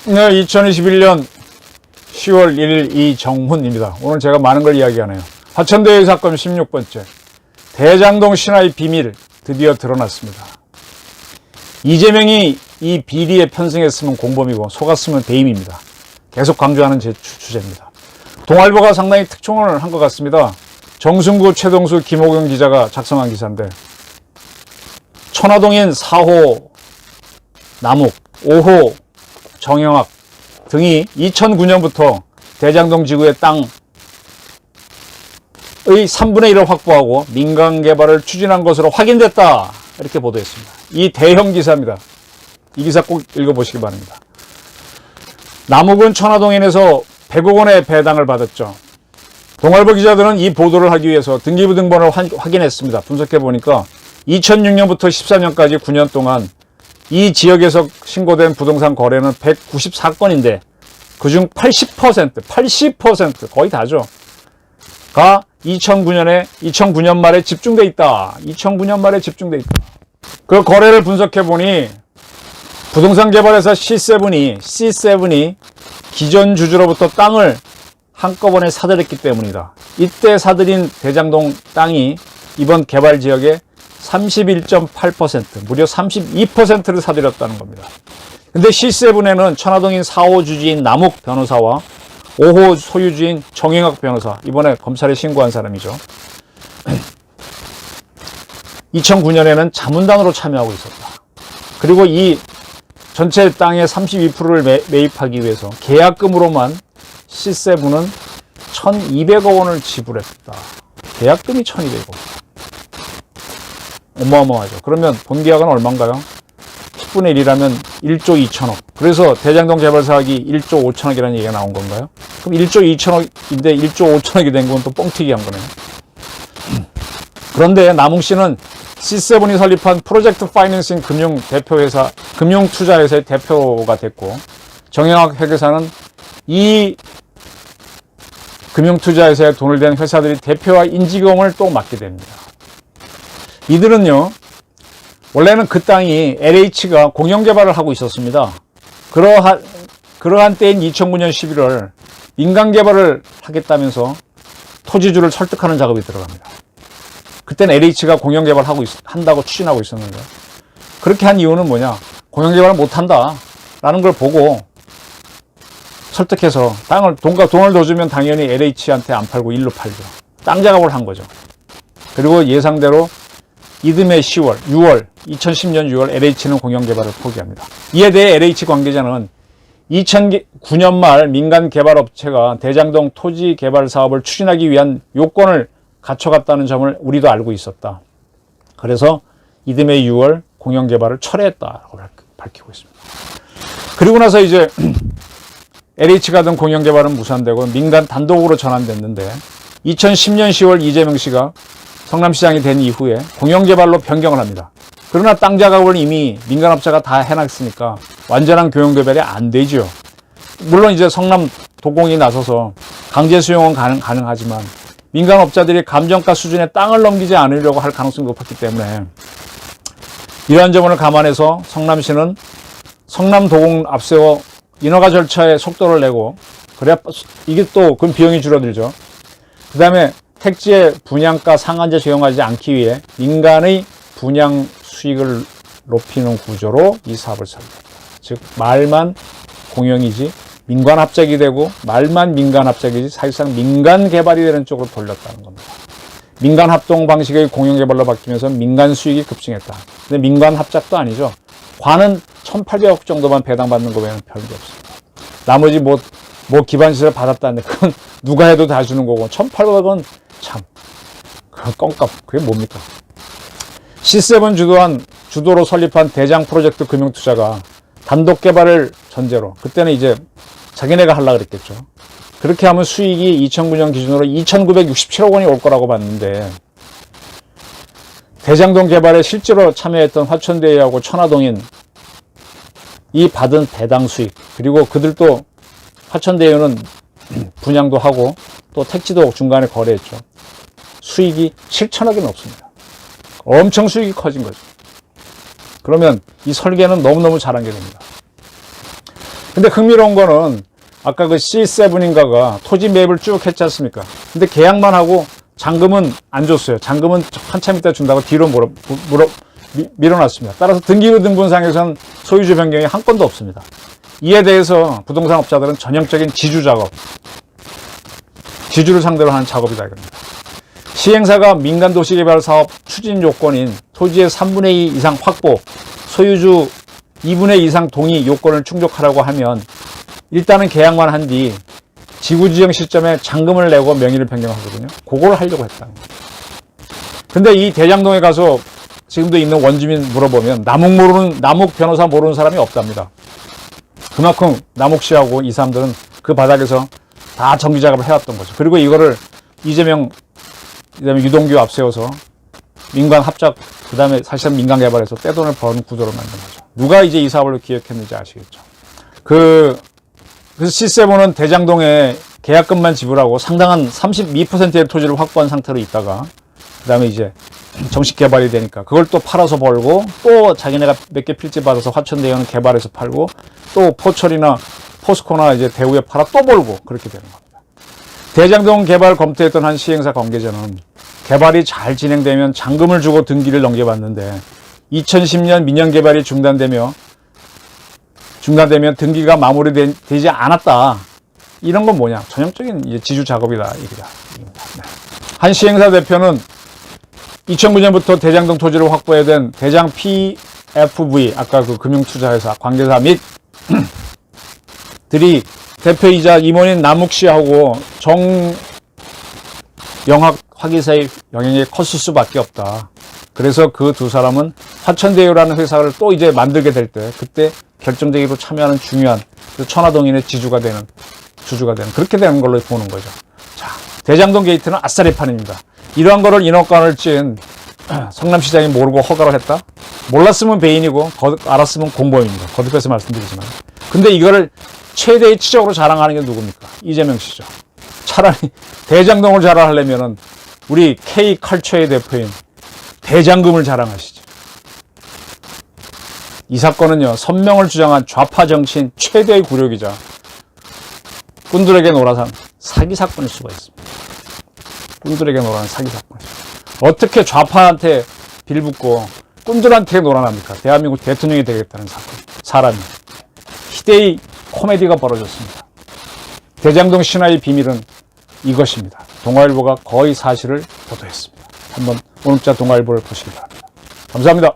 네, 2021년 10월 1일 이정훈입니다. 오늘 제가 많은 걸 이야기하네요. 화천대유 사건 16번째. 대장동 신화의 비밀 드디어 드러났습니다. 이재명이 이 비리에 편승했으면 공범이고 속았으면 배임입니다. 계속 강조하는 제 주제입니다. 동아일보가 상당히 특종을 한 것 같습니다. 정승구, 최동수, 김호경 기자가 작성한 기사인데 천화동인 4호 남욱, 5호 정영학 등이 2009년부터 대장동 지구의 땅의 3분의 1을 확보하고 민간 개발을 추진한 것으로 확인됐다. 이렇게 보도했습니다. 이 대형 기사입니다. 이 기사 꼭 읽어보시기 바랍니다. 남욱은 천화동인에서 100억 원의 배당을 받았죠. 동아일보 기자들은 이 보도를 하기 위해서 등기부등본을 확인했습니다. 분석해보니까 2006년부터 14년까지 9년 동안 이 지역에서 신고된 부동산 거래는 194건인데 그중 80% 거의 다죠. 가 2009년 말에 집중돼 있다. 2009년 말에 집중돼 있다. 그 거래를 분석해보니 부동산 개발회사 C7이 기존 주주로부터 땅을 한꺼번에 사들였기 때문이다. 이때 사들인 대장동 땅이 이번 개발 지역의 31.8%, 무려 32%를 사들였다는 겁니다. 근데 C7에는 천화동인 4호 주지인 남욱 변호사와 5호 소유주인 정영학 변호사, 이번에 검찰에 신고한 사람이죠. 2009년에는 자문단으로 참여하고 있었다. 그리고 이 전체 땅의 32%를 매입하기 위해서 계약금으로만 C7은 1,200억 원을 지불했다. 계약금이 1,200억 원. 어마어마하죠. 그러면 본계약은 얼마인가요? 10분의 1이라면 1조 2천억. 그래서 대장동 개발 사업이 1조 5천억이라는 얘기가 나온 건가요? 그럼 1조 2천억인데 1조 5천억이 된 건 또 뻥튀기 한 거네요. 그런데 남욱 씨는 C7이 설립한 프로젝트 파이낸싱 금융투자회사의 대표가 됐고, 정영학 회계사는 이 금융투자회사에 돈을 댄 회사들이 대표와 인지경을 또 맡게 됩니다. 이들은요, 원래는 그 땅이 LH가 공영개발을 하고 있었습니다. 그러한 때인 2009년 11월 민간개발을 하겠다면서 토지주를 설득하는 작업이 들어갑니다. 그때는 LH가 공영개발을 한다고 추진하고 있었는데, 그렇게 한 이유는 뭐냐? 공영개발을 못한다 라는 걸 보고 설득해서 돈을 더 주면 당연히 LH한테 안 팔고 일로 팔죠. 땅 작업을 한 거죠. 그리고 예상대로 이듬해 2010년 6월 LH는 공영개발을 포기합니다. 이에 대해 LH 관계자는 2009년 말 민간개발업체가 대장동 토지 개발 사업을 추진하기 위한 요건을 갖춰갔다는 점을 우리도 알고 있었다. 그래서 이듬해 6월 공영개발을 철회했다고 밝히고 있습니다. 그리고 나서 이제 LH가 든 공영개발은 무산되고 민간 단독으로 전환됐는데 2010년 10월 이재명 씨가 성남시장이 된 이후에 공영개발로 변경을 합니다. 그러나 땅 작업을 이미 민간업자가 다 해놨으니까 완전한 공영개발이 안 되죠. 물론 이제 성남 도공이 나서서 강제 수용은 가능하지만 민간업자들이 감정가 수준의 땅을 넘기지 않으려고 할 가능성이 높았기 때문에 이러한 점을 감안해서 성남시는 성남 도공 앞세워 인허가 절차에 속도를 내고, 그래야 이게 또 그럼 비용이 줄어들죠. 그 다음에 택지의 분양가 상한제 적용하지 않기 위해 민간의 분양 수익을 높이는 구조로 이 사업을 설계했다. 즉 말만 공영이지 민간 합작이 되고 말만 민간 합작이지 사실상 민간 개발이 되는 쪽으로 돌렸다는 겁니다. 민간 합동 방식의 공영 개발로 바뀌면서 민간 수익이 급증했다. 근데 민간 합작도 아니죠. 관은 1,800억 정도만 배당받는 거 외에는 별게 없습니다. 나머지 뭐 기반시설 받았다는데 그건 누가 해도 다 주는 거고 1,800원 참 껌값 그게 뭡니까? C7 주도로 설립한 대장 프로젝트 금융투자가 단독 개발을 전제로, 그때는 이제 자기네가 하려고 그랬겠죠. 그렇게 하면 수익이 2009년 기준으로 2,967억 원이 올 거라고 봤는데, 대장동 개발에 실제로 참여했던 화천대유하고 천화동인 이 받은 배당 수익, 그리고 그들도 화천대유는 분양도 하고 또 택지도 중간에 거래했죠. 수익이 7천억이 넘습니다. 엄청 수익이 커진 거죠. 그러면 이 설계는 너무너무 잘한 게 됩니다. 근데 흥미로운 거는 아까 그 C7인가가 토지 매입을 쭉 했지 않습니까? 근데 계약만 하고 잔금은 안 줬어요. 잔금은 한참 있다 준다고 뒤로 밀어놨습니다. 따라서 등기부등본상에서는 소유주 변경이 한 건도 없습니다. 이에 대해서 부동산 업자들은 전형적인 지주 작업, 지주를 상대로 하는 작업이다 이겁니다. 시행사가 민간도시개발 사업 추진 요건인 토지의 3분의 2 이상 확보, 소유주 2분의 2 이상 동의 요건을 충족하라고 하면 일단은 계약만 한 뒤 지구지정 시점에 잔금을 내고 명의를 변경하거든요. 그걸 하려고 했다는 거예요. 근데 이 대장동에 가서 지금도 있는 원주민 물어보면 남욱 변호사 모르는 사람이 없답니다. 그만큼 남욱 씨하고 이 사람들은 그 바닥에서 다 정기 작업을 해왔던 거죠. 그리고 이거를 이재명, 그다음에 유동규 앞세워서 민간 합작, 그 다음에 사실은 민간 개발해서 떼돈을 버는 구조로 만든 거죠. 누가 이제 이 사업을 기획했는지 아시겠죠? 그래서 C7은 대장동에 계약금만 지불하고 상당한 32%의 토지를 확보한 상태로 있다가 그 다음에 이제 정식 개발이 되니까 그걸 또 팔아서 벌고 또 자기네가 몇 개 필지 받아서 화천대유는 개발해서 팔고 또 포철이나 포스코나 이제 대우에 팔아 또 벌고 그렇게 되는 겁니다. 대장동 개발 검토했던 한 시행사 관계자는 개발이 잘 진행되면 잔금을 주고 등기를 넘겨받는데 2010년 민영 개발이 중단되면 등기가 마무리되지 않았다. 이런 건 뭐냐? 전형적인 이제 지주 작업이다. 이거다. 네. 한 시행사 대표는 2009년부터 대장동 토지를 확보해야 된 대장 PFV, 아까 그 금융투자회사 관계사 및 들이 대표이자 임원인 남욱 씨하고 정영학 화기사의 영향이 컸을 수밖에 없다. 그래서 그 두 사람은 화천대유라는 회사를 또 이제 만들게 될 때 그때 결정적으로 참여하는 중요한 천화동인의 주주가 되는 그렇게 되는 걸로 보는 거죠. 자, 대장동 게이트는 아싸리 판입니다. 이러한 거를 인허가를 찐 성남시장이 모르고 허가를 했다? 몰랐으면 배인이고 알았으면 공범입니다. 거듭해서 말씀드리지만. 근데 이거를 최대의 치적으로 자랑하는 게 누굽니까? 이재명 씨죠. 차라리 대장동을 자랑하려면은 우리 K컬처의 대표인 대장금을 자랑하시죠. 이 사건은요, 선명을 주장한 좌파 정치인 최대의 굴욕이자 꾼들에게 놀아산 사기 사건일 수가 있습니다. 꾼들에게 놀아난 사기 사건. 어떻게 좌파한테 빌붙고 꾼들한테 놀아납니까? 대한민국 대통령이 되겠다는 사람이. 희대의 코미디가 벌어졌습니다. 대장동 신화의 비밀은 이것입니다. 동아일보가 거의 사실을 보도했습니다. 한번 오늘자 동아일보를 보시기 바랍니다. 감사합니다.